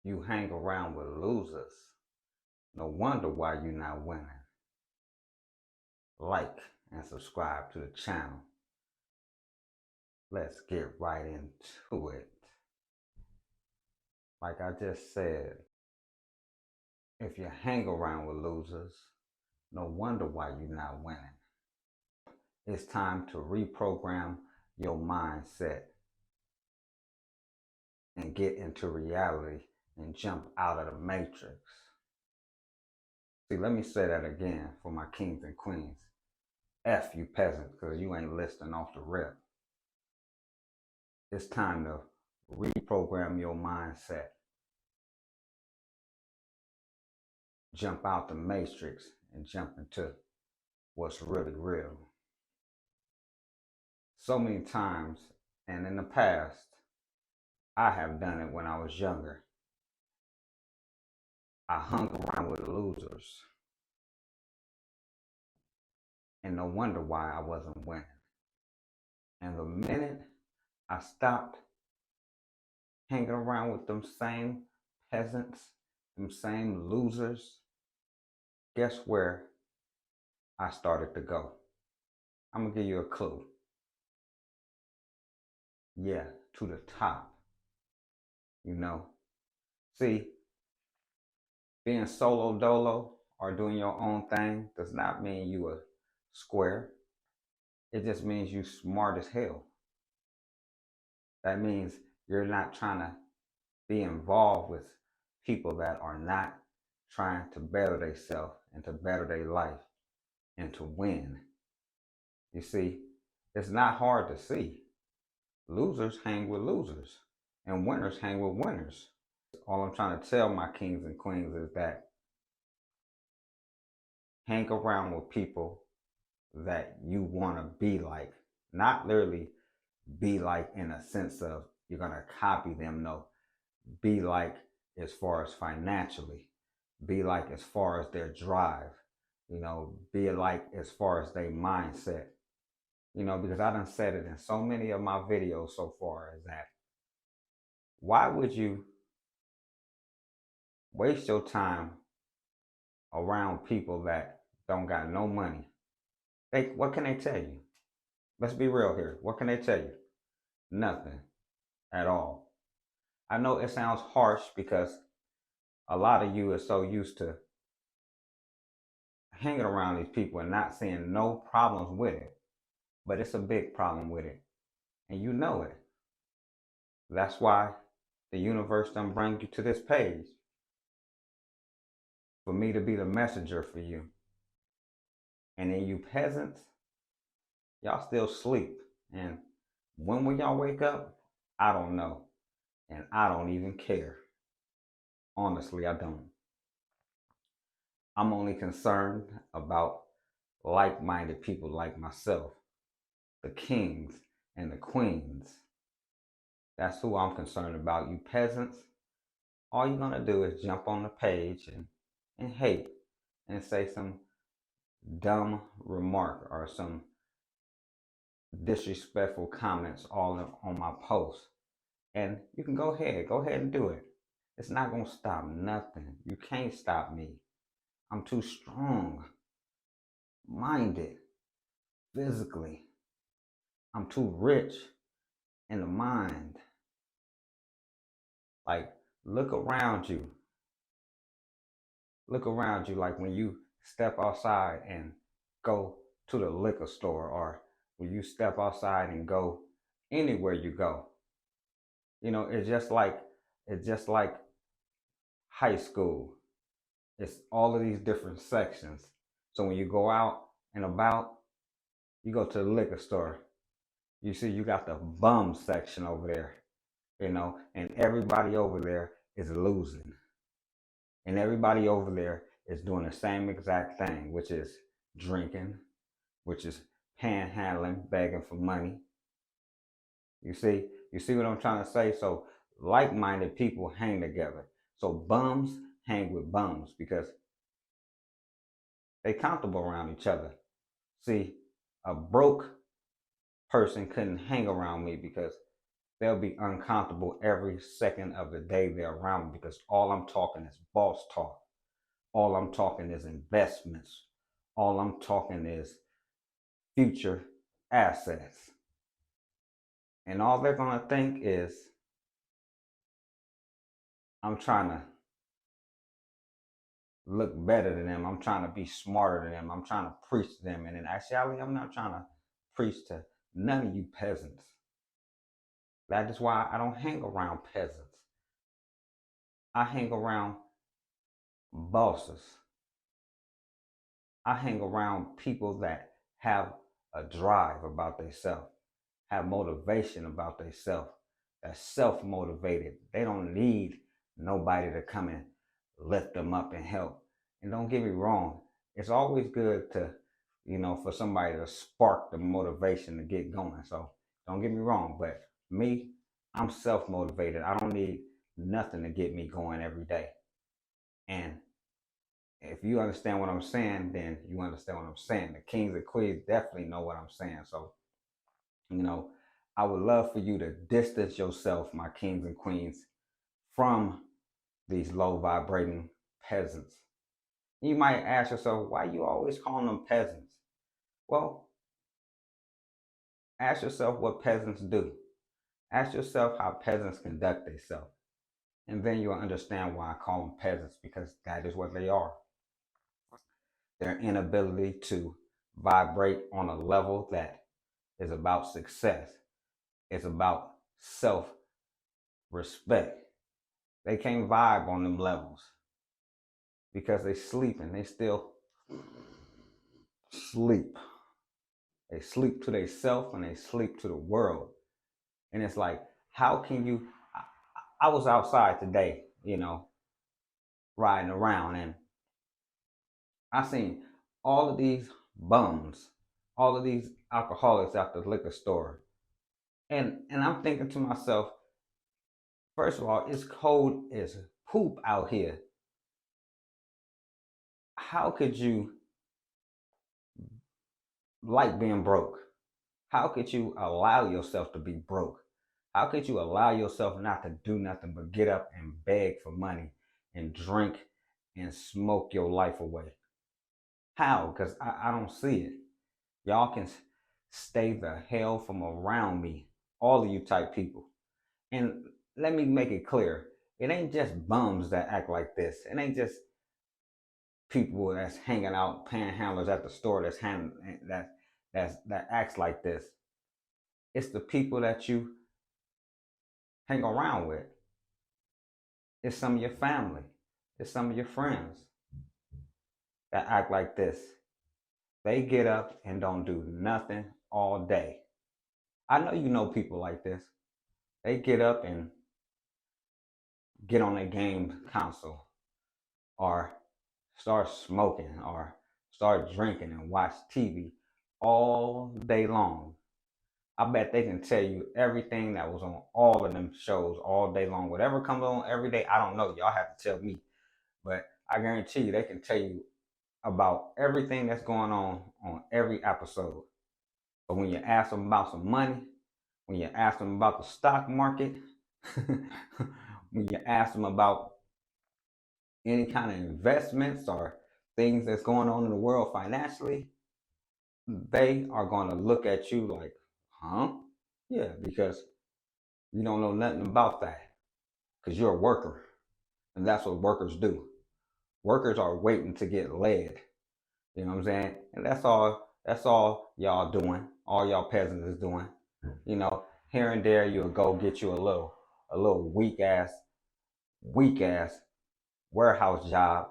You hang around with losers. No wonder why you're not winning. Like and subscribe to the channel. Let's get right into it. Like I just said, if you hang around with losers, no wonder why you're not winning. It's time to reprogram your mindset and get into reality and jump out of the matrix. See, let me say that again for my kings and queens. F you peasants, because you ain't listening off the rip. It's time to reprogram your mindset. Jump out the matrix and jump into what's really real. So many times, and in the past, I have done it when I was younger. I hung around with losers. And no wonder why I wasn't winning. And the minute I stopped hanging around with them same peasants, them same losers, guess where I started to go? I'm going to give you a clue. Yeah, to the top. You know, see, being solo dolo or doing your own thing does not mean you a square. It just means you smart as hell. That means you're not trying to be involved with people that are not trying to better themselves and to better their life and to win. You see, it's not hard to see. Losers hang with losers and winners hang with winners. All I'm trying to tell my kings and queens is that hang around with people that you want to be like, not literally be like in a sense of you're going to copy them. No, be like as far as financially, be like as far as their drive, be like as far as their mindset, because I done said it in so many of my videos so far is that why would you waste your time around people that don't got no money? What can they tell you? Let's be real here. What can they tell you? Nothing at all. I know it sounds harsh because a lot of you are so used to hanging around these people and not seeing no problems with it. But it's a big problem with it. And you know it. That's why the universe done bring you to this page. For me to be the messenger for you. And then you peasants, y'all still sleep. And when will y'all wake up? I don't know. And I don't even care. Honestly, I don't. I'm only concerned about like-minded people like myself, the kings and the queens. That's who I'm concerned about. You peasants, all you're going to do is jump on the page and hate and say some dumb remark or some disrespectful comments all on my post. And you can go ahead and do it. It's not going to stop nothing. You can't stop me. I'm too strong minded physically. I'm too rich in the mind. Like, look around you. Look around you, like when you step outside and go to the liquor store, or when you step outside and go anywhere you go. It's just like high school. It's all of these different sections. So when you go out and about, you go to the liquor store. You see, you got the bum section over there, and everybody over there is losing. And everybody over there is doing the same exact thing, which is drinking, which is panhandling, begging for money. You see what I'm trying to say? So like-minded people hang together. So bums hang with bums because they comfortable around each other. See, a broke person couldn't hang around me because they'll be uncomfortable every second of the day they're around me because all I'm talking is boss talk. All I'm talking is investments. All I'm talking is future assets. And all they're going to think is I'm trying to look better than them. I'm trying to be smarter than them. I'm trying to preach to them. And in actuality, I'm not trying to preach to none of you peasants. That is why I don't hang around peasants. I hang around bosses. I hang around people that have a drive about themselves, have motivation about themselves, that's self-motivated. They don't need nobody to come and lift them up and help. And don't get me wrong, it's always good to, for somebody to spark the motivation to get going. So don't get me wrong, but me, I'm self-motivated. I don't need nothing to get me going every day. And if you understand what I'm saying, then you understand what I'm saying. The kings and queens definitely know what I'm saying. So, I would love for you to distance yourself, my kings and queens, from these low vibrating peasants. You might ask yourself, why you always calling them peasants? Well, ask yourself what peasants do. Ask yourself how peasants conduct themselves. And then you'll understand why I call them peasants, because that is what they are. Their inability to vibrate on a level that is about success, it's about self respect. They can't vibe on them levels because they sleeping. They still sleep. They sleep to themselves and they sleep to the world. And it's like, how can you? I was outside today, riding around, and I seen all of these bums, all of these alcoholics at the liquor store. And I'm thinking to myself, first of all, it's cold as poop out here. How could you like being broke? How could you allow yourself to be broke? How could you allow yourself not to do nothing but get up and beg for money and drink and smoke your life away? How? Because I don't see it. Y'all can stay the hell from around me, all of you type people. And let me make it clear, it ain't just bums that act like this. It ain't just people that's hanging out, panhandlers at the store that acts like this. It's the people that you hang around with. It's some of your family. It's some of your friends that act like this. They get up and don't do nothing all day. I know you know people like this. They get up and get on a game console or start smoking or start drinking and watch TV all day long. I bet they can tell you everything that was on all of them shows all day long. Whatever comes on every day, I don't know. Y'all have to tell me. But I guarantee you they can tell you about everything that's going on every episode. But when you ask them about some money, when you ask them about the stock market, when you ask them about any kind of investments or things that's going on in the world financially, they are going to look at you like, huh? Yeah, because you don't know nothing about that because you're a worker. And that's what workers do. Workers are waiting to get led. You know what I'm saying? And that's all y'all doing. All y'all peasants is doing. Here and there you'll go get you a little weak ass warehouse job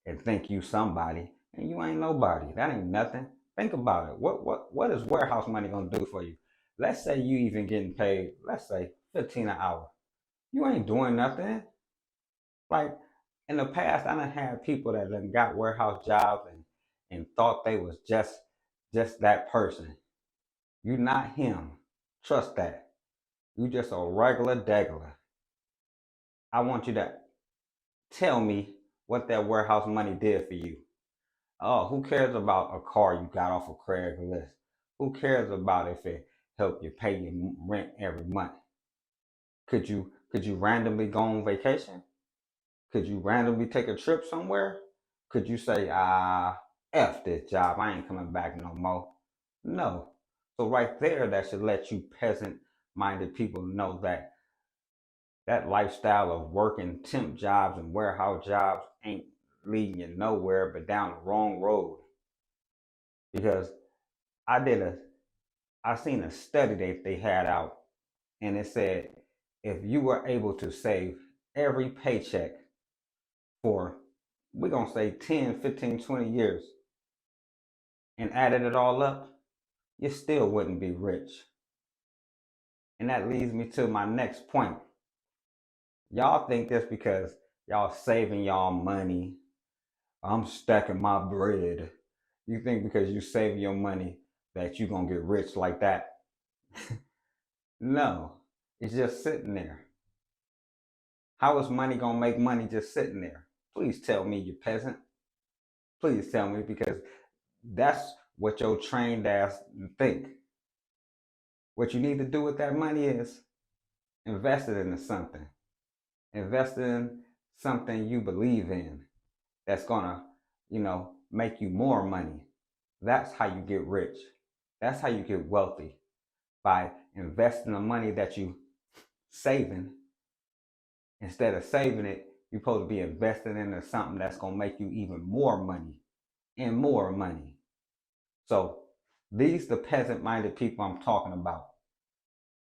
and think you somebody, and you ain't nobody. That ain't nothing. Think about it. What is warehouse money gonna do for you? Let's say you even getting paid, let's say 15 an hour. You ain't doing nothing. Like in the past, I done had people that done got warehouse jobs and thought they was just that person. You not him. Trust that. You just a regular degular. I want you to tell me what that warehouse money did for you. Oh, who cares about a car you got off of Craigslist? Who cares about if it helped you pay your rent every month? Could you randomly go on vacation? Could you randomly take a trip somewhere? Could you say, F this job, I ain't coming back no more? No. So right there, that should let you peasant-minded people know that that lifestyle of working temp jobs and warehouse jobs ain't leading you nowhere but down the wrong road. Because I did a I seen a study that they had out, and it said if you were able to save every paycheck for, we're going to say 10, 15, 20 years and added it all up, you still wouldn't be rich. And that leads me to my next point. Y'all think this because y'all saving y'all money, I'm stacking my bread. You think because you saving your money that you're going to get rich like that? No, it's just sitting there. How is money going to make money just sitting there? Please tell me, you peasant. Please tell me, because that's what your trained ass think. What you need to do with that money is invest it into something. Invest in something you believe in that's gonna, make you more money. That's how you get rich. That's how you get wealthy. By investing the money that you saving. Instead of saving it, you're supposed to be investing into something that's gonna make you even more money and more money. So these the peasant-minded people I'm talking about.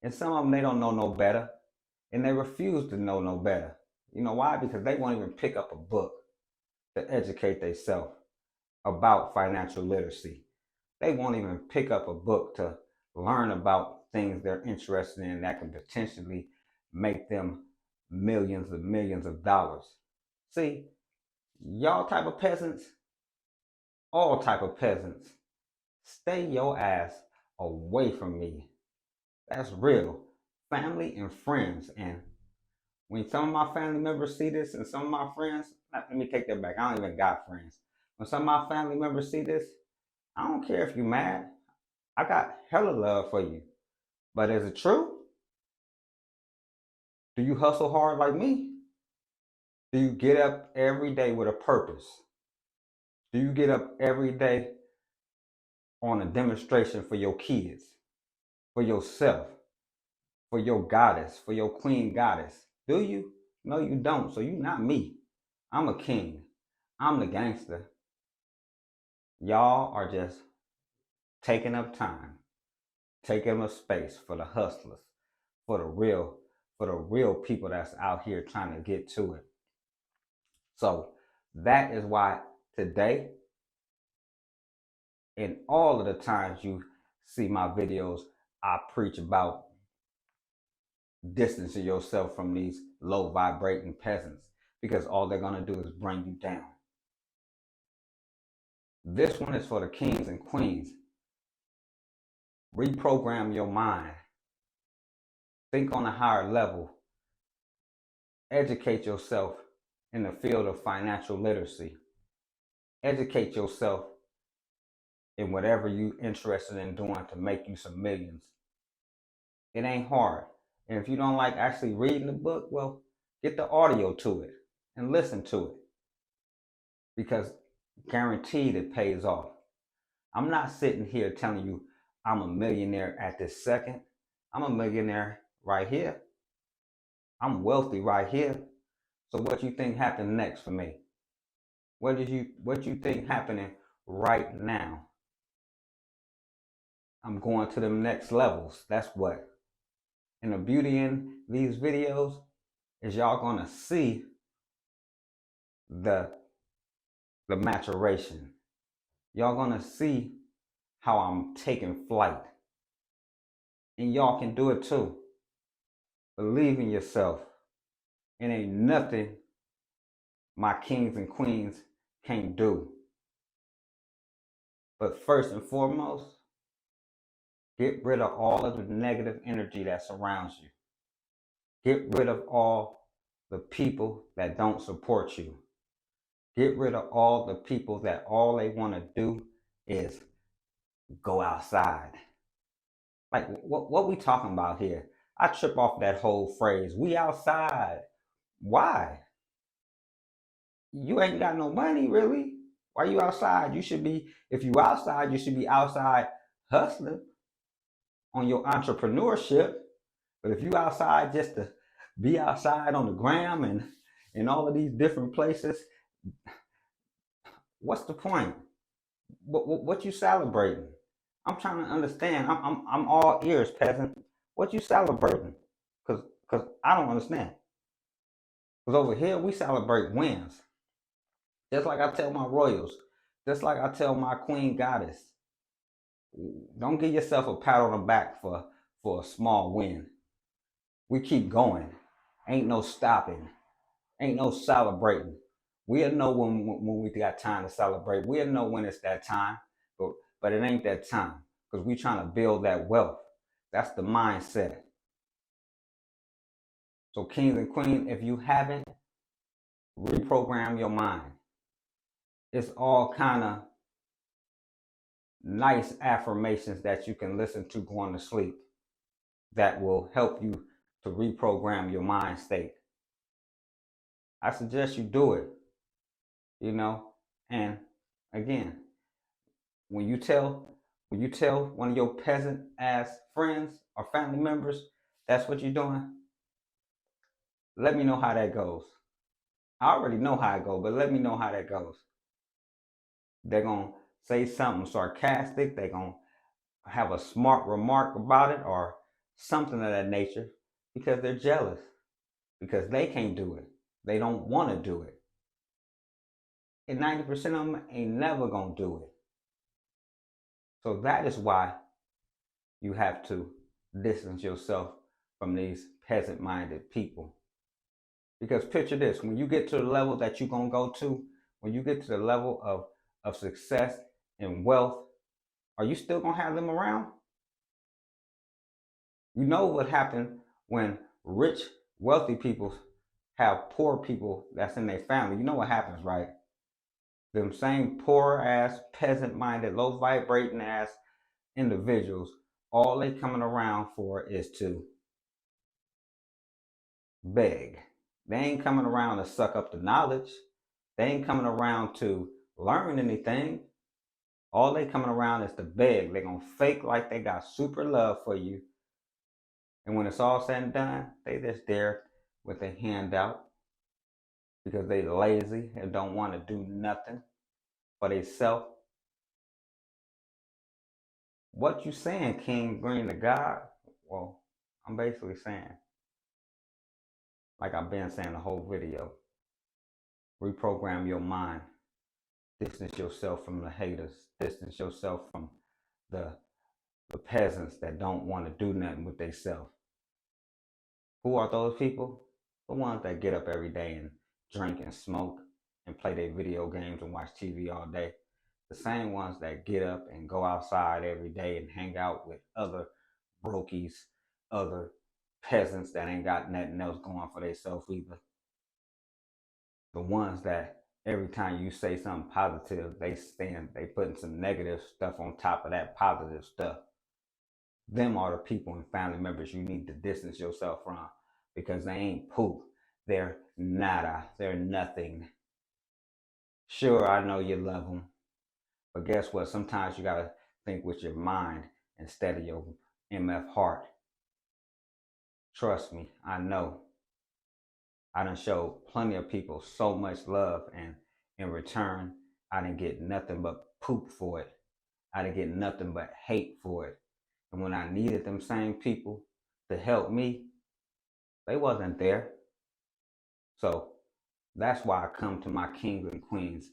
And some of them, they don't know no better. And they refuse to know no better. You know why? Because they won't even pick up a book to educate themselves about financial literacy. They won't even pick up a book to learn about things they're interested in that can potentially make them millions of dollars. See, y'all type of peasants, all type of peasants, stay your ass away from me. That's real. Family and friends. And when some of my family members see this, and some of my friends, let me take that back. I don't even got friends. When some of my family members see this, I don't care if you're mad. I got hella love for you. But is it true? Do you hustle hard like me? Do you get up every day with a purpose? Do you get up every day on a demonstration for your kids, for yourself, for your goddess, for your queen goddess? Do you? No, you don't. So you're not me. I'm a king. I'm the gangster. Y'all are just taking up time, taking up space for the hustlers, for the real people that's out here trying to get to it. So that is why today, and all of the times you see my videos, I preach about distancing yourself from these low vibrating peasants, because all they're going to do is bring you down. This one is for the kings and queens. Reprogram your mind. Think on a higher level. Educate yourself in the field of financial literacy. Educate yourself in whatever you're interested in doing to make you some millions. It ain't hard. And if you don't like actually reading the book, well, get the audio to it and listen to it. Because guaranteed it pays off. I'm not sitting here telling you I'm a millionaire at this second. I'm a millionaire right here. I'm wealthy right here. So what you think happened next for me? What you think happening right now? I'm going to the next levels. That's what. And the beauty in these videos is y'all gonna see the maturation. Y'all gonna see how I'm taking flight. And y'all can do it too. Believe in yourself. It ain't nothing my kings and queens can't do. But first and foremost, get rid of all of the negative energy that surrounds you. Get rid of all the people that don't support you. Get rid of all the people that all they want to do is go outside. Like, what we talking about here? I trip off that whole phrase. We outside. Why? You ain't got no money, really. Why you outside? You should be, if you outside, you should be outside hustling on your entrepreneurship. But if you outside just to be outside on the gram and in all of these different places, what's the point? What you celebrating? I'm trying to understand. I'm all ears, peasant. What you celebrating? Cause I don't understand. Cause over here we celebrate wins. Just like I tell my royals, just like I tell my queen goddess, don't give yourself a pat on the back for a small win. We keep going. Ain't no stopping. Ain't no celebrating. We'll know when we got time to celebrate. We'll know when it's that time, but it ain't that time because we trying to build that wealth. That's the mindset. So kings and queens, if you haven't, reprogram your mind. It's all kind of nice affirmations that you can listen to going to sleep that will help you to reprogram your mind state. I suggest you do it, you know. And again, when you tell one of your peasant ass friends or family members that's what you're doing, let me know how that goes. I already know how it goes, but let me know how that goes. They're gonna say something sarcastic, they're gonna have a smart remark about it or something of that nature because they're jealous, because they can't do it. They don't want to do it. And 90% of them ain't never gonna do it. So that is why you have to distance yourself from these peasant minded people. Because picture this, when you get to the level that you're gonna go to, when you get to the level of success and wealth, are you still gonna have them around? You know what happened when rich, wealthy people have poor people that's in their family. You know what happens, right? Them same poor ass, peasant minded, low vibrating ass individuals, all they coming around for is to beg. They ain't coming around to suck up the knowledge. They ain't coming around to learn anything. All they coming around is to beg. They gonna fake like they got super love for you. And when it's all said and done, they just there with their hand out because they lazy and don't want to do nothing for themselves. What you saying, King Green to God? Well, I'm basically saying, like I've been saying the whole video, reprogram your mind. Distance yourself from the haters. Distance yourself from the peasants that don't want to do nothing with themselves. Who are those people? The ones that get up every day and drink and smoke and play their video games and watch TV all day. The same ones that get up and go outside every day and hang out with other brokies, other peasants that ain't got nothing else going for themselves either. The ones that every time you say something positive, they putting some negative stuff on top of that positive stuff. Them are the people and family members you need to distance yourself from because they ain't poop. They're nada. They're nothing. Sure, I know you love them, but guess what? Sometimes you gotta think with your mind instead of your MF heart. Trust me, I know. I done showed plenty of people so much love, and in return, I didn't get nothing but poop for it. I didn't get nothing but hate for it. And when I needed them same people to help me, they wasn't there. So that's why I come to my kings and queens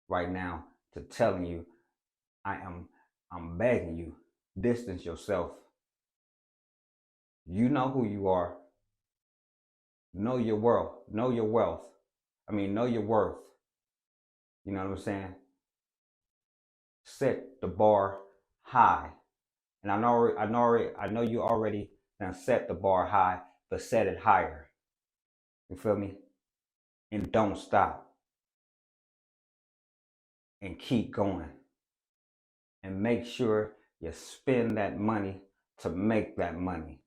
right now to telling you I'm begging you, distance yourself. You know who you are. Know your worth. Know your wealth. Know your worth. You know what I'm saying? Set the bar high. And I know you already done set the bar high, but set it higher. You feel me? And don't stop. And keep going. And make sure you spend that money to make that money.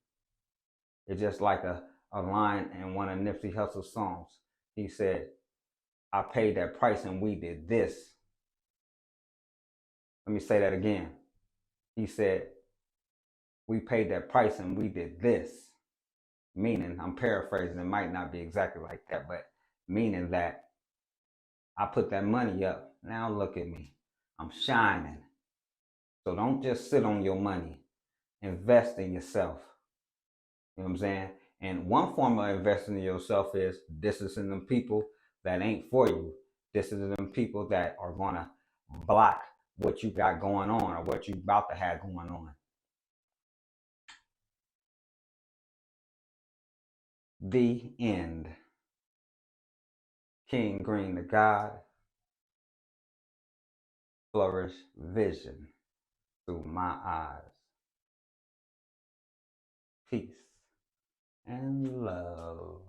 It's just like a line in one of Nipsey Hussle's songs. He said, I paid that price and we did this. Let me say that again. He said, we paid that price and we did this. Meaning, I'm paraphrasing, it might not be exactly like that, but meaning that I put that money up. Now look at me. I'm shining. So don't just sit on your money. Invest in yourself. You know what I'm saying? And one form of investing in yourself is distancing them people that ain't for you. Distancing them people that are going to block what you got going on or what you about to have going on. The end. King Green, the God, flourish vision through my eyes. Peace and love.